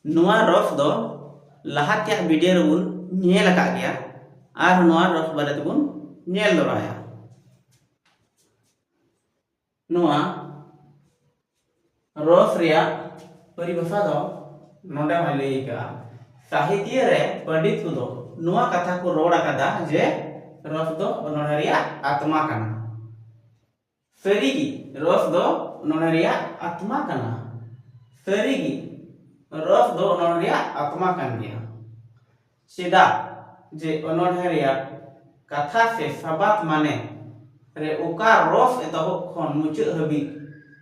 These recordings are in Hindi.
नुआ रफ दो लहात्या वीडियो रेबुन नेल आका गया और नुआ रफ बारे तेबुन नेल दोराया। नुआ रफ रिया परिभाषा दो नोडे मा लई का साहित्य रे पंडित को दो नुआ कथा को रोड आकादा जे रफ दो नोडे रिया आत्मा काना। सरीगी रफ दो नोडे रिया आत्मा काना। सरीगी रफ दो नोडे रिया आत्मा कान गया। सीधा जे नोडे रिया कथा से सबात माने रे ओका रफ एतहब खन मुचाद हबी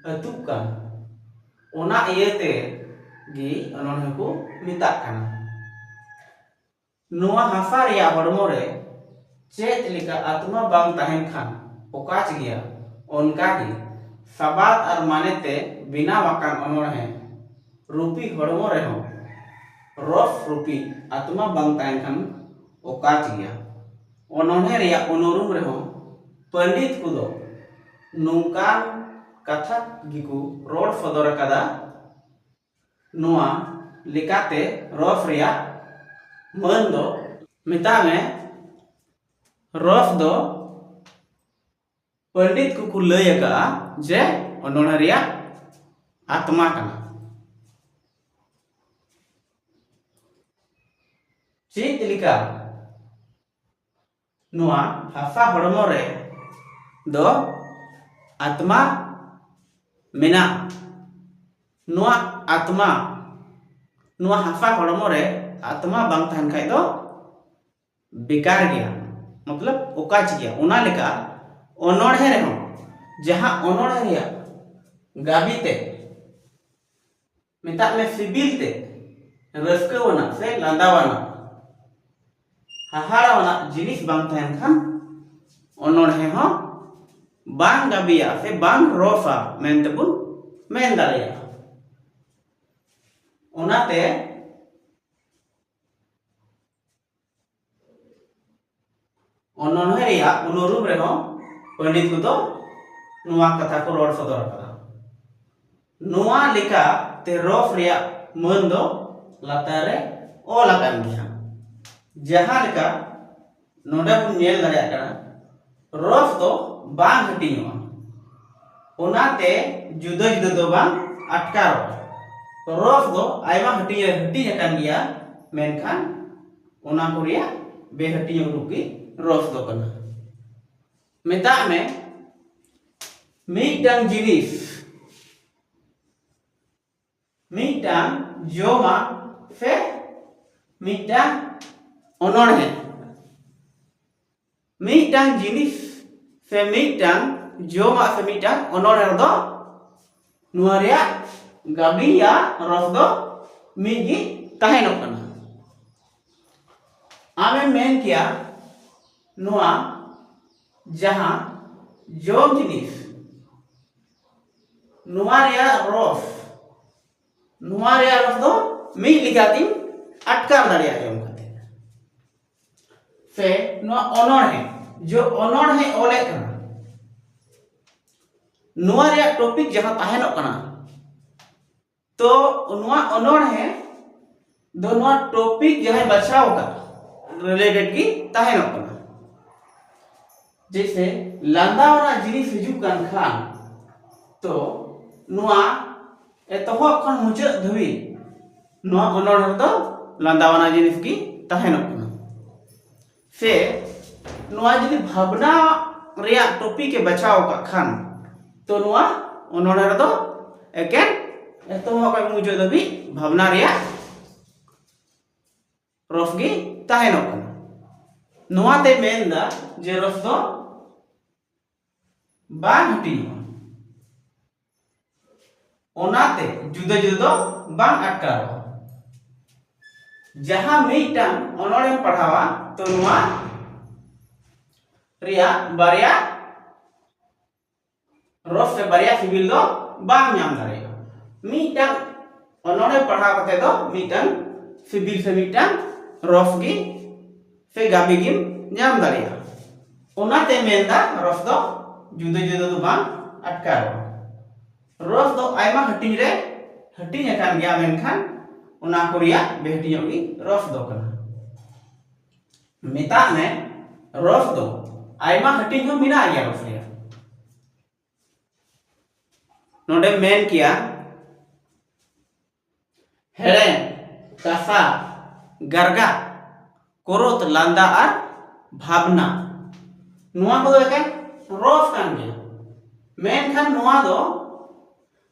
अतुक कान ओना इयते गी नोडे को मिताक काना। नुआ हासा रिया हड़मो रे चेत लिका आत्मा बांग ताहेन खान ओकाच गया उनका ही सबात और मानेते बिना वाकान अनोड़े रूपी हड़मो रे हो रफ रूपी आत्मा बांग ताहेन खान ओकाच गया। ओनोने रिया ओनोरुम रे हो पंडित को दो नुकान कथा गिकु रोड सदर कदा नुआ लिकाते रफ रिया मन दो मिता में रफ दो पंडित को लय का जे ओनोना रिया आत्मा काना। चेत लिका नुआ हासा हड़मो रे दो आत्मा मेना नुआ आत्मा नुआ हासा हड़मो रे आत्मा बांग तहन खाय दो बेकार गया मतलब ओकाच गया। ओना लेका ओनोड़े रे हो जहां ओनोड़े रिया गाबीते मिता में सिबिलते रस्कवना से लांदावाना हाहाड़ावाना जिनिस बांग तहन खान ओनोड़े हो बांग गाबिया से बांग रोफा मेनते बुन मेन दाड़ेया। ओनाते ओनोड़े रिया उनुरुम रे हो पंडित को तो नुआ कथा को रोड सदर कदा। नुआ लिका ते रफ रिया मन दो लातारे ओल आकान गया। जहां लिका नोडे बुन नेल दाड़ेया काना रफ दो बांग हटिङोआ ओनाते जुदा जुदा दो बांग अटकारोआ। रफ दो आयमा हटिङ आकान गया मेनखान ओना को रिया बेहटिङ रुकी रफ दो कना। मिता में मीटांग जिनिस मीटांग जोमा से मीटांग ओनोड़े मीटांग जिनिस से मीटांग जोमा से मीटांग ओनोड़े दो नुआ रिया गाबी या रफ दो मिगी ताहेनो कना। आमे मेन किया नुआ जहां जोम जिनिस नुआ रिया रफ दो मी लिकाती अटकार दाड़िया जोम खाते से नुआ ओनोड़े जो ओनोड़े ओले कना नुआ रिया टॉपिक जहां ताहेनो कना तो नुआ ओनोड़े दो नुआ टॉपिक जहां बचाव का रिलेटेड की ताहेनो कना। जैसे लांदावाना जिनिस हिजुक कान खान तो नुआ एतहब खन मुचाद धबी नुआ ओनोड़ दो लांदावाना जिनिस की ताहेनो कना। से नुआ जदि भावना रिया टॉपिक के बचाव का खान तो नुआ ओनोड़ दो एकेन एतहब खन मुचाद धबी भावना रिया रफ गी ताहेनो कना। नुआ ते मेनदा जे रफ दो बांग हटिङोआ ओनाते जुदा जुदा दो बांग अटकारोआ। जहां मीटांग ओनोड़े पढ़ावा तो नुआ रिया बारिया रफ से बारिया सिबिल दो बांग नाम दाड़ेया। मीटांग ओनोड़े पढ़ाव कते दो मीटांग सिबिल से मीटांग रफ गी से गाबी गिम नाम दाड़ेया। ओनाते मेनदा रफ दो जुदा जुदा दो बांग अटकारोआ। रफ दो आयमा हटिङ रे हटिङ आकान गया मेनखान उना को रिया बेहटियों की रफ दो कना मेता में रफ दो आयमा हटिंग हो मिना आया रफ रिया नोडे मेन किया हेड़े कसा गरगा कोरोत लांदा और भावना नुआ को दो एके रफ कान गया मेन खान नुआ दो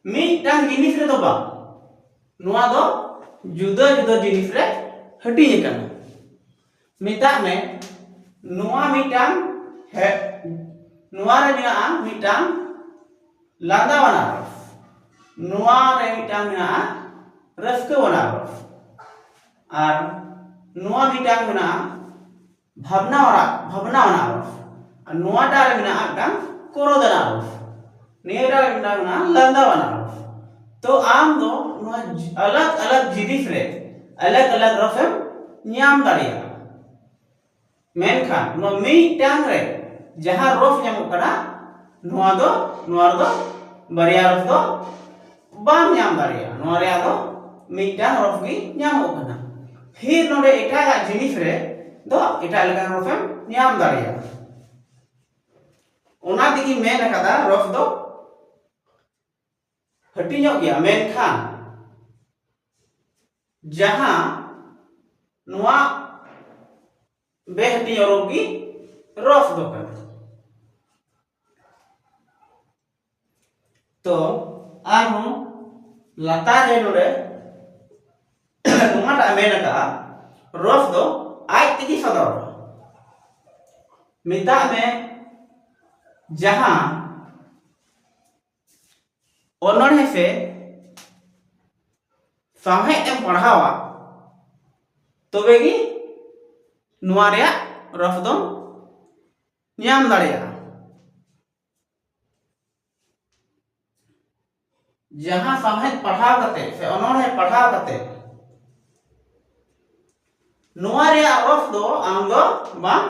मिटांग जिनिस रे दो बा नुआ दो जुदा जुदा जिनिस रे हटिंग कना मिता में नुआ मिटांग है नुआ रे मिना मिटांग लांदा वाला रफ नुआ रे मिटांग मिना रस्क वाला रफ और नुआ मिटांग मिना भावना वाला रफ और नुआ टार मिना आटांग कोरोदना रफ नेरा मिना लांदा वाला रफ तो आम दो नुआ अलग अलग जिनिस रे अलग अलग रफ ᱧᱟᱢ ᱫᱟᱲᱮᱭᱟᱜᱼᱟ ᱢᱮᱱᱠᱷᱟᱱ ᱱᱚᱣᱟ ᱢᱤᱫᱴᱟᱝ ᱨᱮ ᱡᱟᱦᱟᱸ ᱨᱚᱯ ᱧᱟᱢᱚᱜ ᱠᱟᱱᱟ ᱱᱚᱣᱟ ᱫᱚ ᱵᱟᱨᱭᱟ ᱨᱚᱯ ᱫᱚ ᱵᱟᱢ ᱧᱟᱢ ᱫᱟᱲᱮᱭᱟᱜᱼᱟ ᱱᱚᱣᱟ ᱨᱮᱭᱟᱜ ᱫᱚ ᱢᱤᱫᱴᱟᱝ ᱨᱚᱯ ᱜᱮ ᱧᱟᱢᱚᱜ ᱠᱟᱱᱟ फिर नोडे एटागा जिनिस रे दो एटा लगा रफ ᱧᱟᱢ ᱫᱟᱲᱮᱭᱟᱜᱼᱟ ओना दिगी मेन कदा रफ दो हटिᱧᱚᱜ गया मेनखान जहां नुआ बेहटी रोगी रफ दो कर तो आनु लातार रे नोरे नुमाटा मेन का रफ दो आज तिगी सदर मिता में जहां ओनोड़े से साहे एम पढ़ावा तबेगी नुआ रेया रफ दो ᱧᱟᱢ दाड़ेया जहां साहे पढ़ाव करते से ओनोड़े पढ़ाव करते नुआ रेया रफ दो आम दो बाम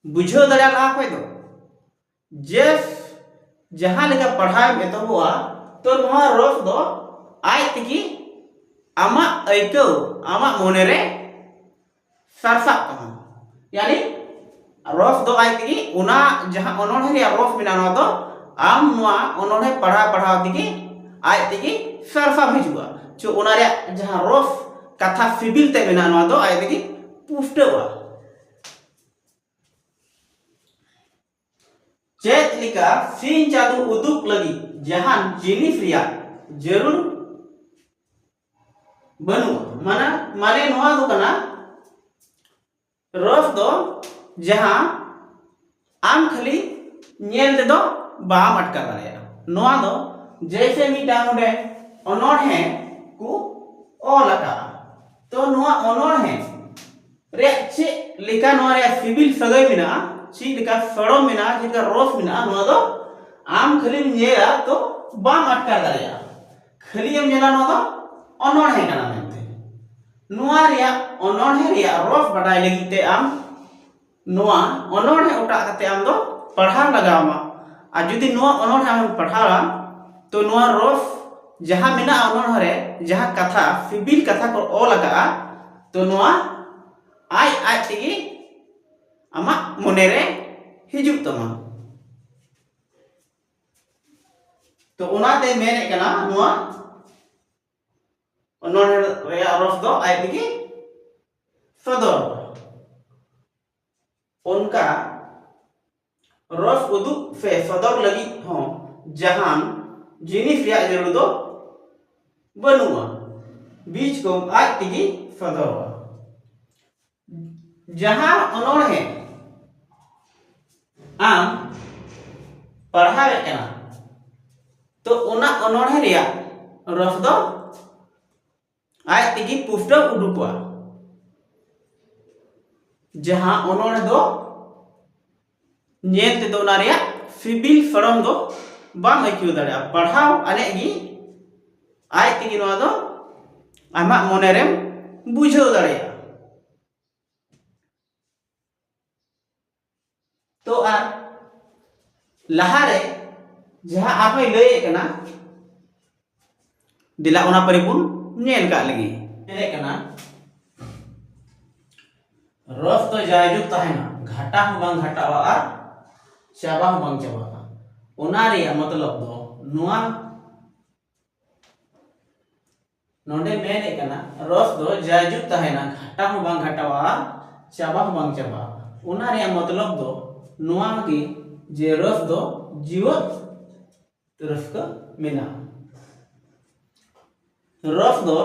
बुझो दाड़ा ला कोई दो जेस जहां लेका पढ़ाई में तो हुआ तो नुआ रफ दो आज तकी आमा ऐको आमा मोने रे सरसा तमा यानी रफ दो आई तकी उना जहां ओनोड़े रे रफ बिना न दो आम नुआ ओनोड़े पढ़ा तकी आई तकी सरसा भेजुआ जो उना रे जहां रफ कथा सिबिल ते बिना न दो आई तकी पुष्टवा चेत लिका सीन चादू उदुक लगी जहां जिनिस रिया जरूर बनु माने नुआ दो कना रफ दो जहां आम खाली नेल दे दो बाम अटका दाड़ेया नुआ दो जैसे मिटा नोडे ओनोड़े को ओलका तो नुआ ओनोड़े रे चे लिका नुआ रे सिबिल सगै मिना ची लिका सड़ो मिना जिका रफ मिना नुआ दो आम खाली नेरा तो बाम अटका दाड़ेया खाली एम नेला नुआ दो ओनोड़े कना मेनते नुआ रिया ओनोड़े रिया रफ बडाय लगिते आम नुआ ओनोड़े ओटा कते आम दो पढ़ाव लगावमा आ जुदी नुआ ओनोड़े आम पढ़ावा तो नुआ रफ जहां मिना ओनोड़े रे जहां कथा सिबिल कथा को ओ लगा तो नुआ आज तिगी आमा मोने रे हिजुक तमा तो उनाते मेने कना नुआ ओनोड़े रे रफ दो आज तिगी सदर उनका रफ उदुक से सदर लगी हो जहां जिनिस रिया जरूर दो बनुआ बीच को आज तिगी सदर जहां ओनोड़े आम पढ़ावे कना तो उना ओनोड़े रिया रफ दो आज तिगी पुष्ट उडुकवा जहां ओनोड़े दो नेल ते दो ना रिया सिबिल सरम दो बाम ऐक्यू दाड़ेया पढ़ाव अने गी आज तिगी नोआ दो आमा मोने रेम बुझाव दाड़ेया तो आ लहारे जहां आपे लय कना दिला ओना परे बुन नेल का लगी मेरे कना रस तो जायजुग तहना घाटा हो बांग घाटावा और चाबा हो बांग चाबा ओना रे मतलब दो नुआ नोंडे मेने कना रस दो जायजुग तहना घाटा हो बांग घाटावा और चाबा हो बांग चाबा ओना रे मतलब दो नुआ की जे रस दो जीवत रस का मेना रस दो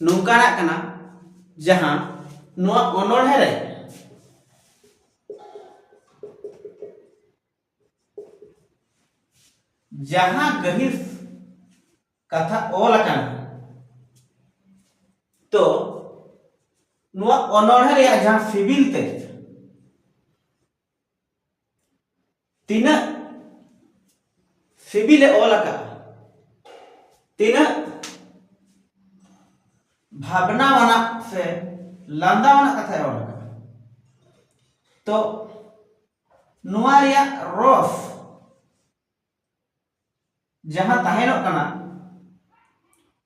नुकाना कना जहां नुआ ओनोढ़े रे जहां गहिर कथा ओल तो नुआ ओनोढ़े रे जहां सिविल ते तीना सिविल ओल तीना भावना वाला से लांदा वाला कथा ओल तो नुआ रिया रस जहां तहनो कना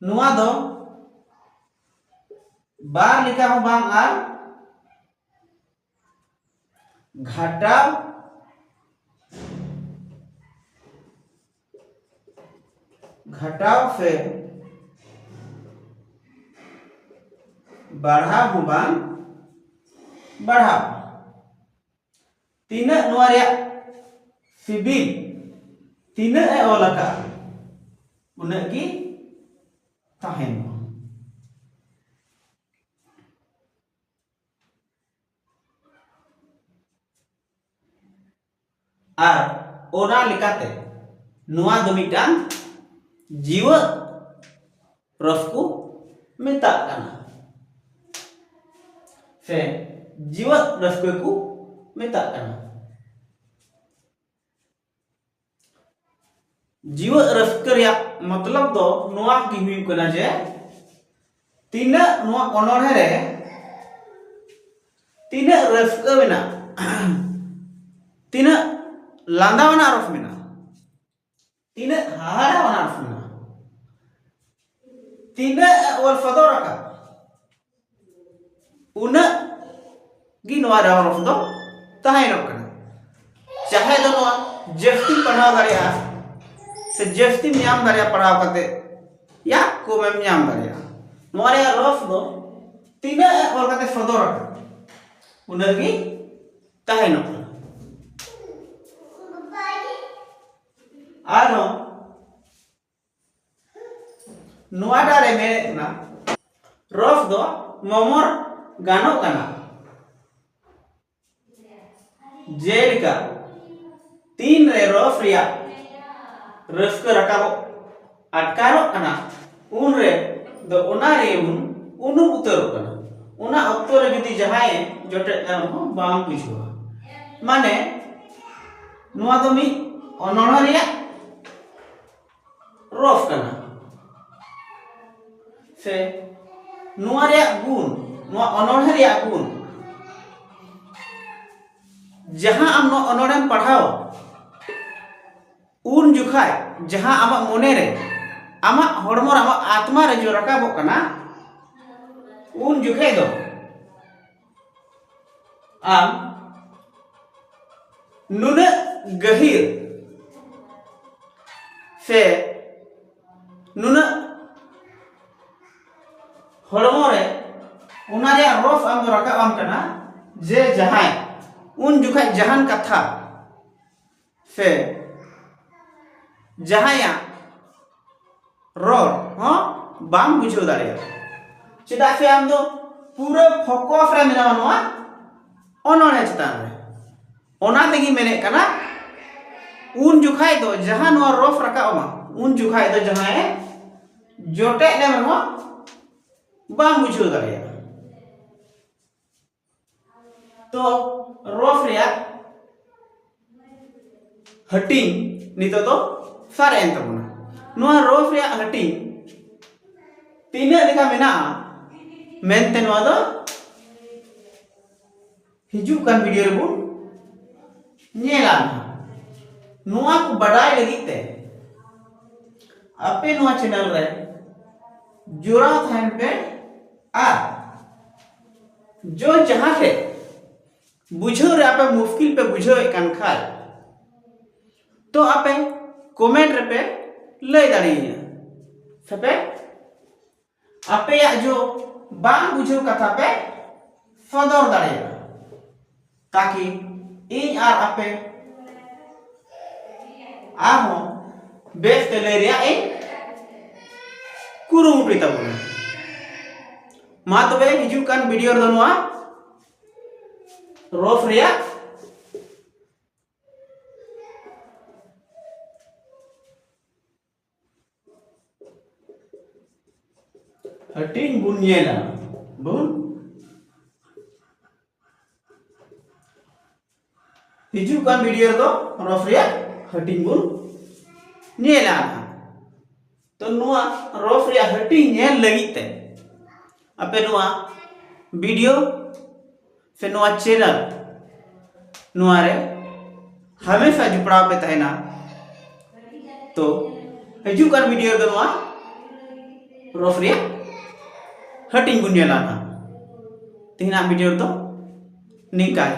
नुआ दो बार लिखा हो बांग आर घाटाव घटाव से बढ़ा हो बांग बढ़ाव तीन नुआ रिया सिबिल तीन ए ओलका उन्हें की तहन और ओना लिकाते नुआ दो मिटान जीव रस को मेता कना से जीव रस को मेता कना जीव रस रिया मतलब दो नुआ की हुई कना जे तीना नुआ ओनोढ़े रे तीना रस मेना तीना लांदावाना रस मेना तीना हाहाड़ावाना रस मेना तीना ओल सदर का उना गी नुआ रस दो तहनो कना चाहे दो नुआ जस्ती पढ़ाव दाड़िया से जस्ती न्याम दाड़िया पढ़ाव करते या को में न्याम दाड़िया नुआ रे रस दो तीना ओल करते सदर का उना गी तहनो आरो नुआडा रे मेरे ना रस दो मोमोर गानो कना जेलिका तीन रे रस रिया रस को रकाबो अटकारो कना उन रे दो ओना रे उनु उतरो कना ओना अक्तो रे जदी जहाए जोटे हो बाम बुझुआ माने नुआ दो मी ओनोना रिया रस कना से नुआ रे गुण नुआ ओनोढ़े रे गुण जहां आम नो ओनोढ़ेम पढ़ाओ उन जुखाय जहां आमा मोने रे आमा हड़मो आमा आत्मा रे जो रकाबो कना उन जुखे दो आम नुने गहिर से नुना हड़मो रे उना रे रस आम दो रकाब आम कना जे जहां उन जुखाय जहान कथा से जहाया रोड हाँ बाम बुझो दाड़िया चेदा से आम दो पूरा फोकस रे मेना नोआ ओनोने चतान रे ओना तेगी मेने कना उन जुखाय दो जहां नोआ रस रकाबा उन जुखाय दो जहां जोटे ने मनो बाम बुझो दाड़िया तो रस रिया हटिंग नितो तो सारे एन तबना नोआ रस रिया हटिंग तीना लेका मेना मेनते नोआ दो हिजू कान वीडियो रे बो नेला नोआ को बड़ाई लगी ते आपे नोआ चैनल रे जोड़ा थाइन पे आ जो जहां के बुझो रे आपे मुश्किल पे बुझो कान खाय तो आपे कमेंट रे पे लय दाड़िया सपे आपे या जो बांग बुझो कथा पे सदर दाड़िया ताकि इन आर आपे आहो बेस ते ले रिया इन कुरुमुटुई ताबोना मा तबे हिजु कान वीडियो रे नोआ रफ रिया हटिंग बुन येला बुन हिजु कान वीडियो रे रफ रिया हटिंग बुन नेला तो नुआ रफ रिया हटिंग नेल लगी ते आपे नुआ वीडियो से नुआ चैनल नुआ रे हमेशा जुपड़ाव पे तहना तो हिजु कान वीडियो रे नुआ रफ रिया हटिंग बुन नेला ना तीना वीडियो तो निकाय